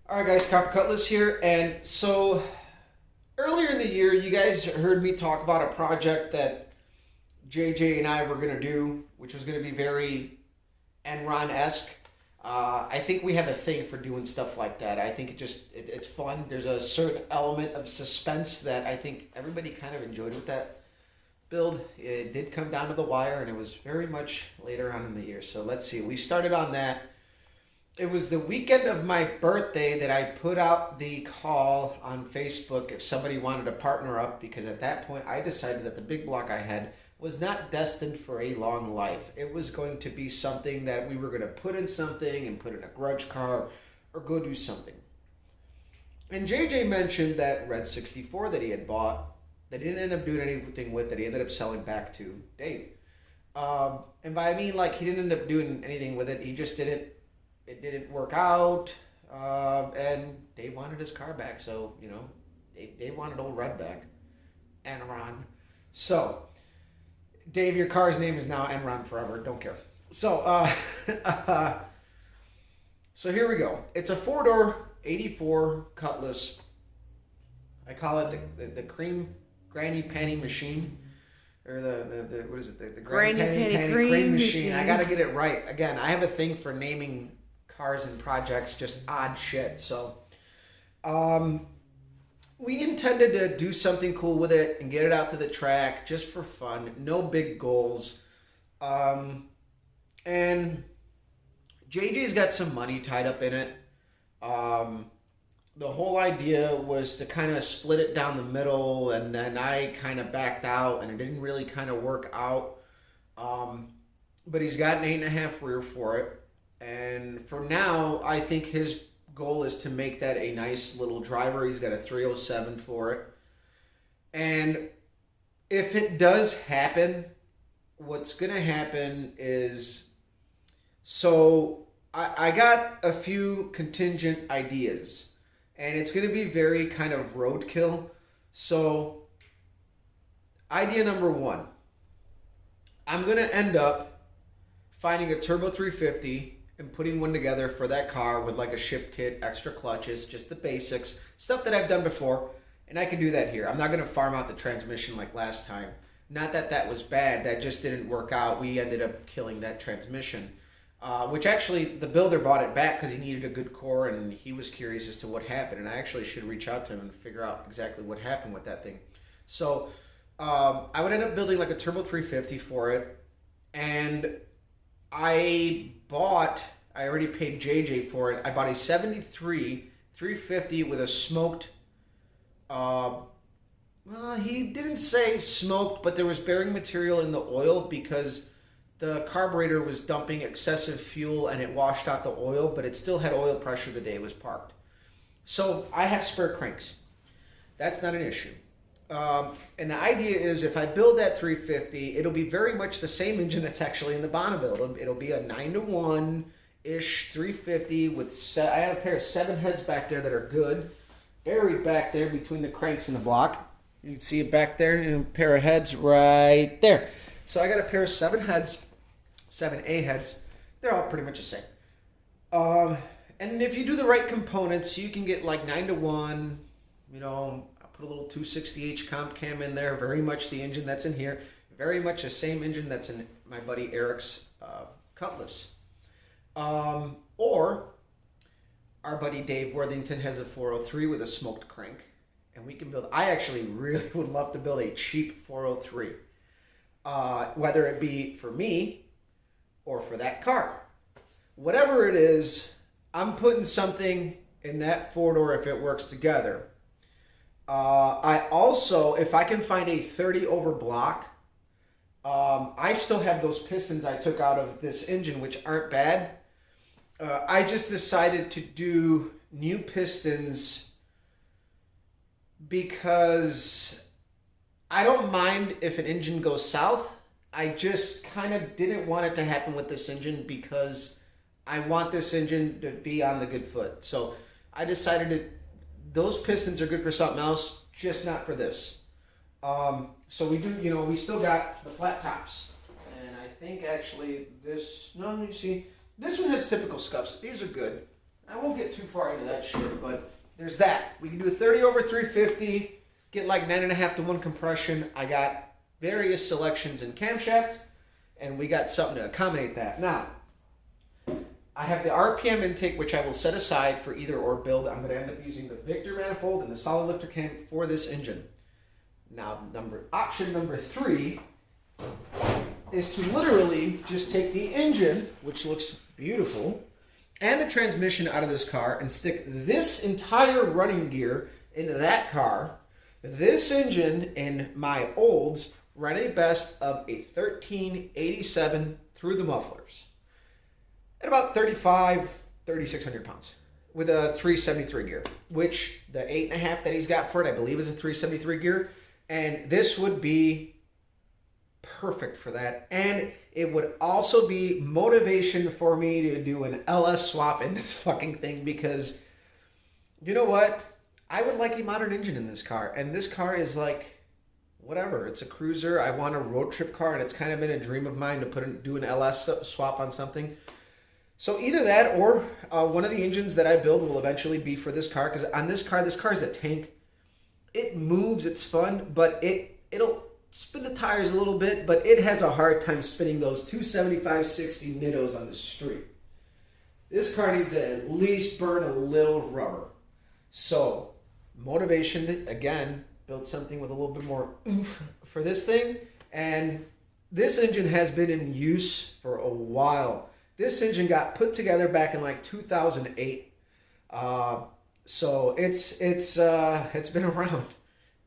All right, guys, Cutlass here. And so earlier in the year, you guys heard me talk about a project that JJ and I were going to do, which was going to be very Enron-esque. I think we have a thing for doing stuff like that. I think it's fun. There's a certain element of suspense that I think everybody kind of enjoyed with that build. It did come down to the wire, and it was very much later on in the year. So let's see. We started on that. It was the weekend of my birthday that I put out the call on Facebook if somebody wanted to partner up, because at that point I decided that the big block I had was not destined for a long life. It was going to be something that we were going to put in something and put in a grudge car or go do something. And JJ mentioned that Red 64 that he had bought that he didn't end up doing anything with, that he ended up selling back to Dave. And by I mean, like, he didn't end up doing anything with it. He just didn't. It didn't work out, and Dave wanted his car back. So, Dave wanted old Red back. Enron. So, Dave, your car's name is now Enron forever. Don't care. So, so here we go. It's a four-door 84 Cutlass. I call it the cream granny panty machine. Or the what is it? The granny panty cream machine. I got to get it right. Again, I have a thing for naming cars and projects just odd shit. So we intended to do something cool with it and get it out to the track just for fun. No big goals. And JJ's got some money tied up in it. The whole idea was to kind of split it down the middle, and then I kind of backed out, and it didn't really kind of work out. But he's got an 8.5 rear for it. And for now, I think his goal is to make that a nice little driver. He's got a 307 for it. And if it does happen, what's going to happen is, so I got a few contingent ideas. And it's going to be very kind of roadkill. So, idea number one. I'm going to end up finding a Turbo 350 and putting one together for that car with like a ship kit, extra clutches, just the basics, stuff that I've done before, and I can do that here. I'm not going to farm out the transmission like last time. Not that that was bad, that just didn't work out. We ended up killing that transmission, which actually the builder bought it back because he needed a good core, and he was curious as to what happened, and I actually should reach out to him and figure out exactly what happened with that thing. So I would end up building like a Turbo 350 for it, and I already paid JJ for it. I bought a 73 350 with a smoked, well, he didn't say smoked, but there was bearing material in the oil because the carburetor was dumping excessive fuel and it washed out the oil, but it still had oil pressure the day it was parked. So I have spare cranks. That's not an issue. And the idea is if I build that 350, it'll be very much the same engine that's actually in the Bonneville. It'll be a 9-to-1-ish 350 with, I have a pair of 7 heads back there that are good, buried back there between the cranks and the block. You can see it back there, and a pair of heads right there. So I got a pair of 7 heads, 7A heads. They're all pretty much the same. And if you do the right components, you can get like 9-to-1, put a little 260H comp cam in there, very much the engine that's in here, very much the same engine that's in my buddy Eric's Cutlass. Or our buddy Dave Worthington has a 403 with a smoked crank, and we can build, I actually really would love to build a cheap 403, whether it be for me or for that car. Whatever it is, I'm putting something in that four-door if it works together. I also, if I can find a 30 over block, I still have those pistons I took out of this engine, which aren't bad. I just decided to do new pistons because I don't mind if an engine goes south. I just kind of didn't want it to happen with this engine because I want this engine to be on the good foot. So I decided to, those pistons are good for something else, just not for this. So we do, we still got the flat tops. And I think actually this, no, you see, this one has typical scuffs. These are good. I won't get too far into that shit, but there's that. We can do a 30 over 350, get like 9.5 to 1 compression. I got various selections in camshafts, and we got something to accommodate that. Now, I have the RPM intake, which I will set aside for either or build. I'm going to end up using the Victor manifold and the solid lifter cam for this engine. Now, option number 3 is to literally just take the engine, which looks beautiful, and the transmission out of this car and stick this entire running gear into that car. This engine in my olds ran a best of a 1387 through the mufflers at about 3,600 pounds with a 373 gear, which the 8.5 that he's got for it, I believe, is a 373 gear. And this would be perfect for that. And it would also be motivation for me to do an LS swap in this fucking thing, because you know what? I would like a modern engine in this car. And this car is like, whatever. It's a cruiser. I want a road trip car, and it's kind of been a dream of mine to do an LS swap on something. So either that or one of the engines that I build will eventually be for this car, because on this car is a tank. It moves, it's fun, but it'll spin the tires a little bit, but it has a hard time spinning those 275, 60 nittos on the street. This car needs to at least burn a little rubber. So, motivation, again, build something with a little bit more oomph for this thing. And this engine has been in use for a while. This engine got put together back in like 2008. So it's been around,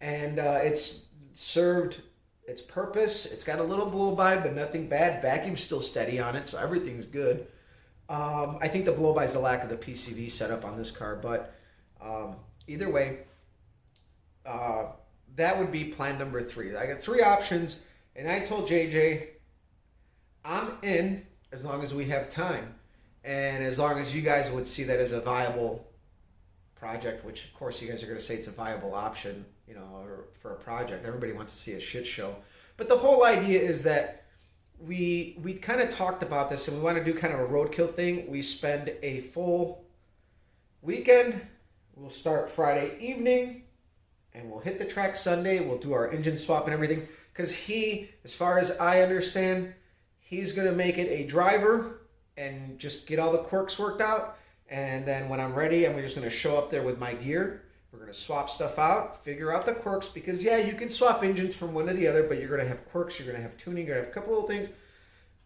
and it's served its purpose. It's got a little blow by, but nothing bad. Vacuum's still steady on it, so everything's good. I think the blow by is the lack of the PCV setup on this car, but either way, that would be plan number 3. I got 3 options, and I told JJ, I'm in as long as we have time, and as long as you guys would see that as a viable project, which of course you guys are going to say it's a viable option, you know, for a project. Everybody wants to see a shit show. But the whole idea is that we kind of talked about this, and we want to do kind of a roadkill thing. We spend a full weekend. We'll start Friday evening, and we'll hit the track Sunday. We'll do our engine swap and everything, because he, as far as I understand, he's going to make it a driver and just get all the quirks worked out. And then when I'm ready, I'm just going to show up there with my gear. We're going to swap stuff out, figure out the quirks, because yeah, you can swap engines from one to the other, but you're going to have quirks, you're going to have tuning, you're going to have a couple little things,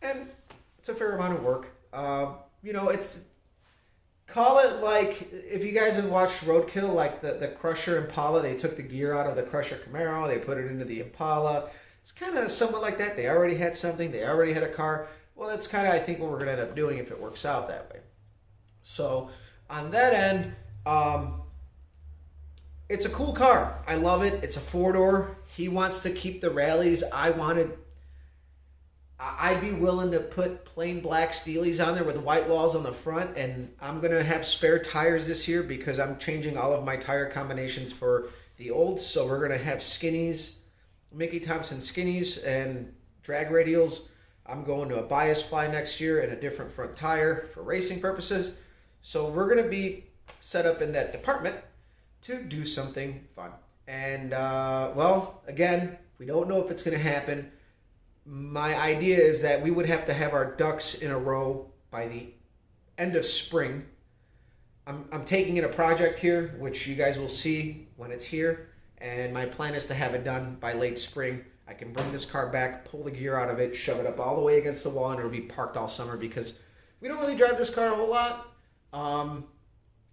and it's a fair amount of work. You know, call it like, if you guys have watched Roadkill, like the Crusher Impala, they took the gear out of the Crusher Camaro, they put it into the Impala. It's kind of somewhat like that. They already had something, they already had a car. Well, that's kind of, I think, what we're going to end up doing if it works out that way. So on that end, it's a cool car. I love it. It's a 4-door. He wants to keep the rallies. I'd be willing to put plain black Steelies on there with white walls on the front, and I'm going to have spare tires this year because I'm changing all of my tire combinations for the old. So we're going to have skinnies, Mickey Thompson skinnies, and drag radials. I'm going to a bias ply next year and a different front tire for racing purposes. So we're going to be set up in that department to do something fun. And, well, again, we don't know if it's going to happen. My idea is that we would have to have our ducks in a row by the end of spring. I'm taking in a project here, which you guys will see when it's here. And my plan is to have it done by late spring. I can bring this car back, pull the gear out of it, shove it up all the way against the wall, and it'll be parked all summer because we don't really drive this car a whole lot.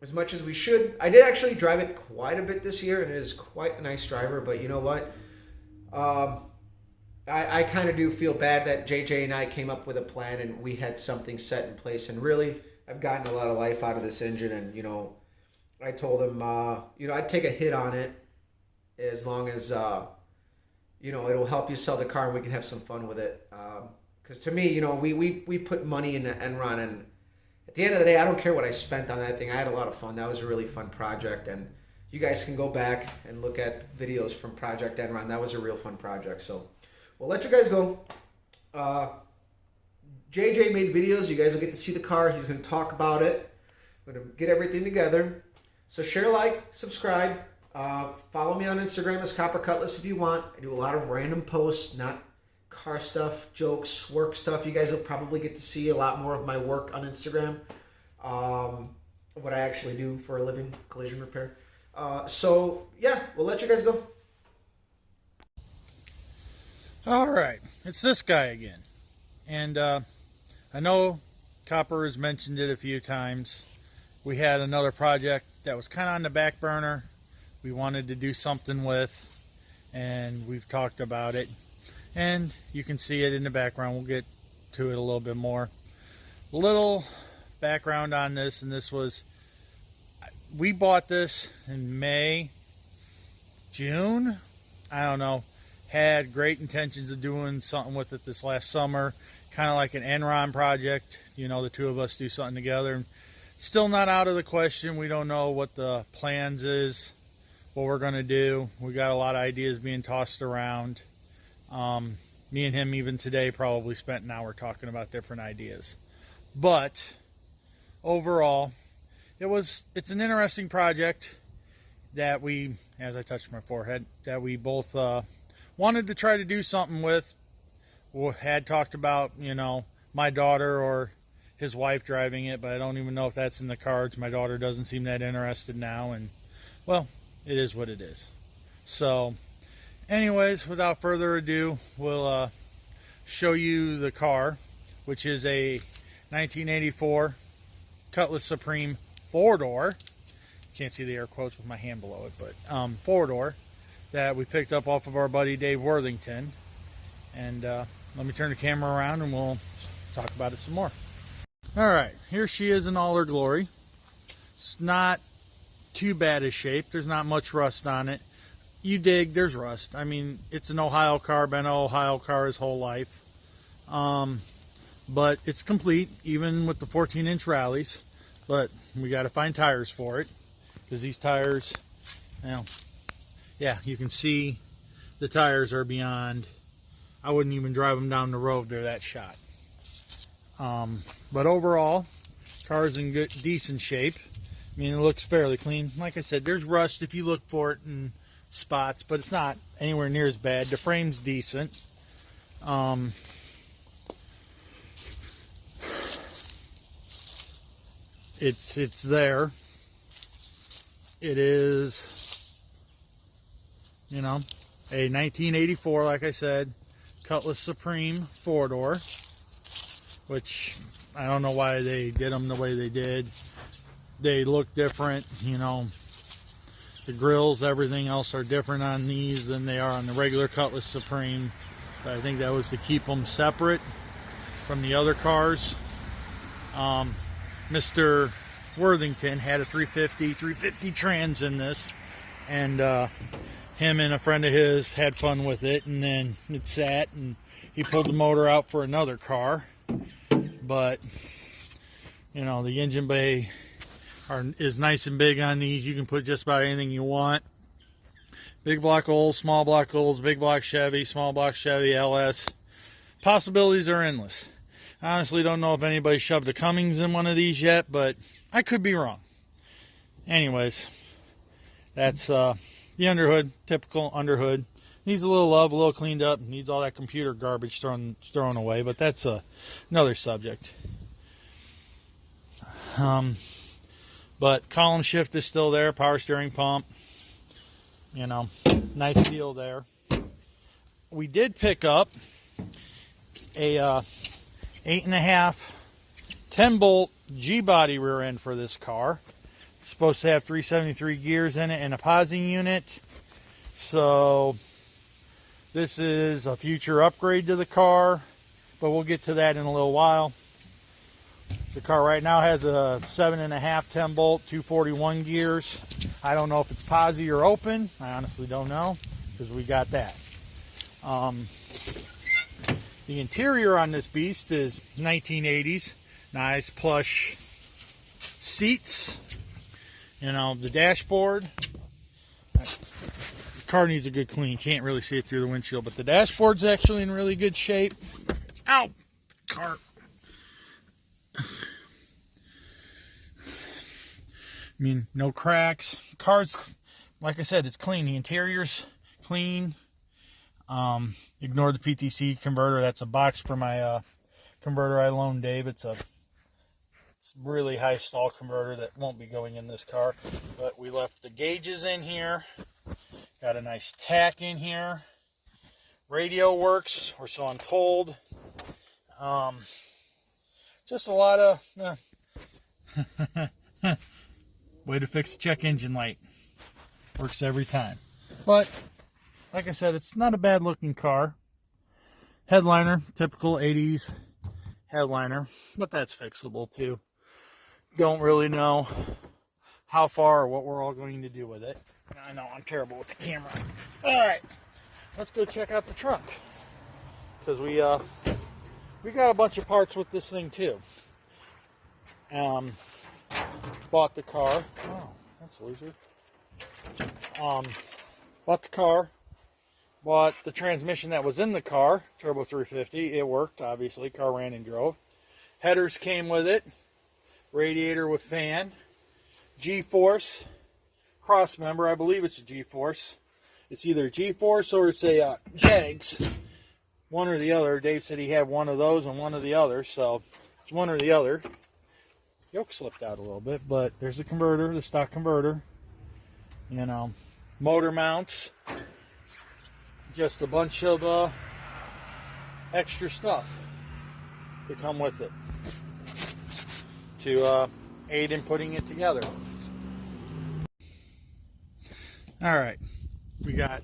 As much as we should. I did actually drive it quite a bit this year, and it is quite a nice driver, but you know what? I kind of do feel bad that JJ and I came up with a plan and we had something set in place, and really, I've gotten a lot of life out of this engine, and, you know, I told him, you know, I'd take a hit on it as long as, you know, it'll help you sell the car and we can have some fun with it. Because to me, you know, we put money into Enron, and at the end of the day, I don't care what I spent on that thing. I had a lot of fun. That was a really fun project, and you guys can go back and look at videos from Project Enron. That was a real fun project. So we'll let you guys go. JJ made videos. You guys will get to see the car. He's going to talk about it. I'm going to get everything together. So share, like, subscribe. Follow me on Instagram as Copper Cutlass if you want. I do a lot of random posts, not car stuff, jokes, work stuff. You guys will probably get to see a lot more of my work on Instagram. What I actually do for a living, collision repair. So yeah, we'll let you guys go. All right, it's this guy again. And I know Copper has mentioned it a few times. We had another project that was kind of on the back burner. We wanted to do something with, and we've talked about it. And you can see it in the background. We'll get to it a little bit more. A little background on this, and this was, we bought this in May, June, I don't know. Had great intentions of doing something with it this last summer, kind of like an Enron project. You know, the two of us do something together. Still not out of the question. We don't know what the plans is, what we're going to do. We got a lot of ideas being tossed around. Me and him even today probably spent an hour talking about different ideas. But overall, it's an interesting project that we, as I touched my forehead, that we both wanted to try to do something with. We had talked about, you know, my daughter or his wife driving it, but I don't even know if that's in the cards. My daughter doesn't seem that interested now, and well, it is what it is. So anyways, without further ado, we'll show you the car, which is a 1984 Cutlass Supreme 4-door. Can't see the air quotes with my hand below it, but 4-door that we picked up off of our buddy Dave Worthington. And let me turn the camera around and we'll talk about it some more. Alright, here she is in all her glory. It's not too bad a shape. There's not much rust on it. You dig, there's rust. I mean, it's an Ohio car, been an Ohio car his whole life. But it's complete, even with the 14-inch rallies. But we got to find tires for it, because these tires, you know, yeah, you can see the tires are beyond. I wouldn't even drive them down the road. They're that shot. But overall, car's in good, decent shape. I mean, it looks fairly clean. Like I said, there's rust if you look for it in spots, but it's not anywhere near as bad. The frame's decent. It's there. It is, you know, a 1984, like I said, Cutlass Supreme 4-door, which I don't know why they did them the way they did. They look different, you know. The grills, everything else are different on these than they are on the regular Cutlass Supreme. But I think that was to keep them separate from the other cars. Mr. Worthington had a 350 trans in this, and him and a friend of his had fun with it, and then it sat, and he pulled the motor out for another car. But you know, the engine bay is nice and big on these. You can put just about anything you want. Big block Olds, small block Olds, big block Chevy, small block Chevy, LS. Possibilities are endless. I honestly don't know if anybody shoved a Cummins in one of these yet, but I could be wrong. Anyways, that's the underhood, typical underhood. Needs a little love, a little cleaned up. Needs all that computer garbage thrown away, but that's another subject. But column shift is still there, power steering pump. You know, nice deal there. We did pick up a 8.5 10-bolt G-body rear end for this car. It's supposed to have 373 gears in it and a posing unit. So this is a future upgrade to the car, but we'll get to that in a little while. The car right now has a 7.5 10-bolt 241 gears. I don't know if it's posi or open. I honestly don't know, because we got that. The interior on this beast is 1980s. Nice plush seats. You know, the dashboard. The car needs a good clean. Can't really see it through the windshield, but the dashboard's actually in really good shape. Ow! Car. I mean, no cracks. Car's, like I said, it's clean. The interior's clean. Ignore the PTC converter. That's a box for my converter I loaned Dave. It's really high stall converter that won't be going in this car. But we left the gauges in here. Got a nice tack in here. Radio works, or so I'm told. Just a lot of way to fix the check engine light. Works every time. But like I said, it's not a bad looking car. Headliner, typical 80s headliner, but that's fixable too. Don't really know how far or what we're all going to do with it. I know I'm terrible with the camera. All right, let's go check out the trunk, because we got a bunch of parts with this thing too. Bought the car. Oh, that's a loser. Bought the car. Bought the transmission that was in the car, Turbo 350. It worked, obviously. Car ran and drove. Headers came with it. Radiator with fan. G-force. Cross member. I believe it's a G-force. It's either a G-force or it's a Jags. One or the other. Dave said he had one of those and one of the other, so it's one or the other. Yoke slipped out a little bit, but there's the converter, the stock converter. You know, motor mounts. Just a bunch of extra stuff to come with it to aid in putting it together. All right, we got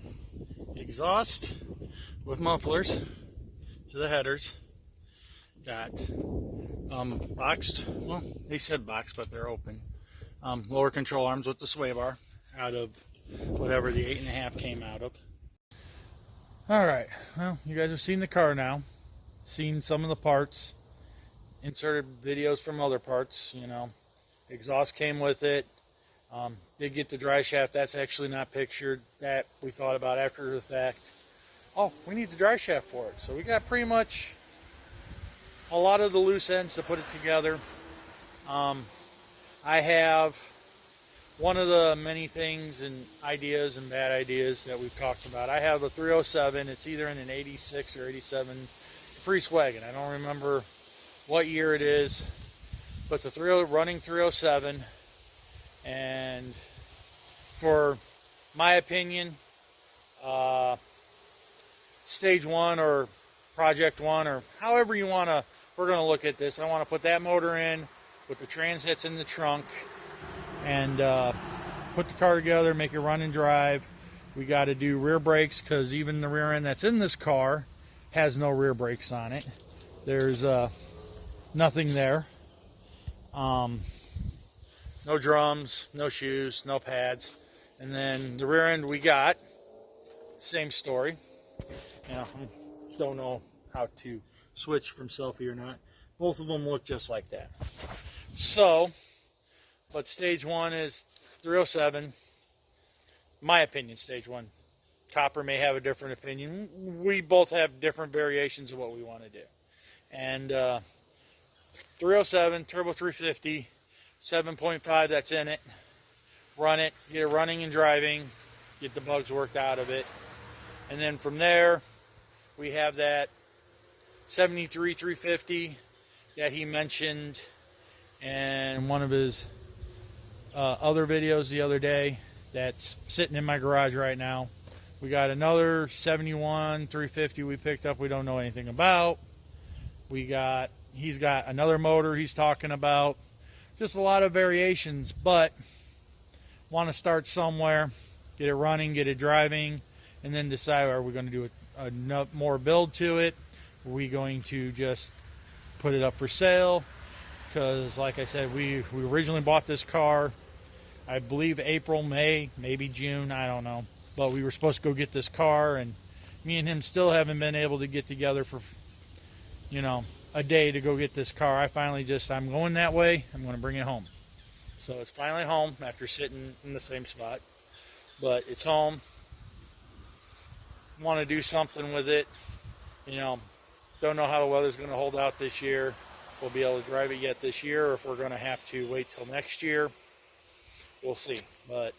exhaust with mufflers to the headers. Got boxed, well, they said boxed, but they're open. Lower control arms with the sway bar out of whatever the 8.5 came out of. All right, well, you guys have seen the car now, seen some of the parts, inserted videos from other parts, you know. Exhaust came with it. Did get the dry shaft. That's actually not pictured. That we thought about after the fact. Oh, we need the dry shaft for it. So we got pretty much a lot of the loose ends to put it together. I have one of the many things and ideas and bad ideas that we've talked about. I have a 307. It's either in an 86 or 87 Caprice wagon. I don't remember what year it is, but it's a running 307. And for my opinion, stage one or project one, or however you want to, we're going to look at this. I want to put that motor in with the transits in the trunk and put the car together, make it run and drive. We got to do rear brakes, because even the rear end that's in this car has no rear brakes on it. There's nothing there. No drums, no shoes, no pads. And then the rear end we got, same story. You know, I don't know how to switch from selfie or not. Both of them look just like that. So, but stage one is 307. My opinion, stage one. Copper may have a different opinion. We both have different variations of what we want to do. And 307, Turbo 350, 7.5 that's in it. Run it, get it running and driving, get the bugs worked out of it. And then from there, we have that 73 350 that he mentioned in one of his other videos the other day, that's sitting in my garage right now. We got another 71 350 we picked up we don't know anything about. He's got another motor he's talking about. Just a lot of variations, but want to start somewhere, get it running, get it driving, and then decide, are we going to do a more build to it? Are we going to just put it up for sale? Because like I said, we originally bought this car, I believe April, May, maybe June, I don't know. But we were supposed to go get this car, and me and him still haven't been able to get together for, you know, a day to go get this car. I finally I'm going that way, I'm going to bring it home. So it's finally home after sitting in the same spot. But it's home. Want to do something with it. You know, don't know how the weather's going to hold out this year. We'll be able to drive it yet this year, or if we're going to have to wait till next year. we'll see. But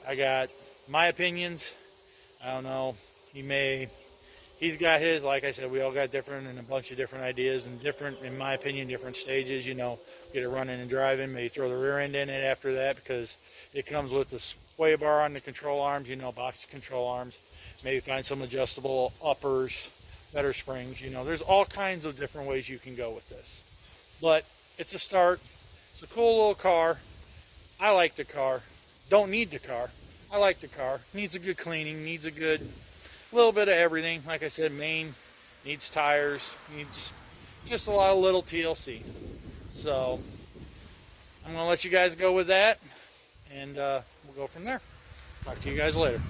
I got my opinions. I don't know. He's got his. Like I said, we all got different and a bunch of different ideas and different, in my opinion, different stages. You know, get it running and driving. Maybe throw the rear end in it after that because it comes with the sway bar on the control arms. You know, box control arms. Maybe find some adjustable uppers, better springs. You know, there's all kinds of different ways you can go with this. But it's a start. It's a cool little car. I like the car. Don't need the car. I like the car. Needs a good cleaning. Needs a good little bit of everything. Like I said, main needs tires. Needs just a lot of little TLC. So I'm going to let you guys go with that. And we'll go from there. Talk to you guys later.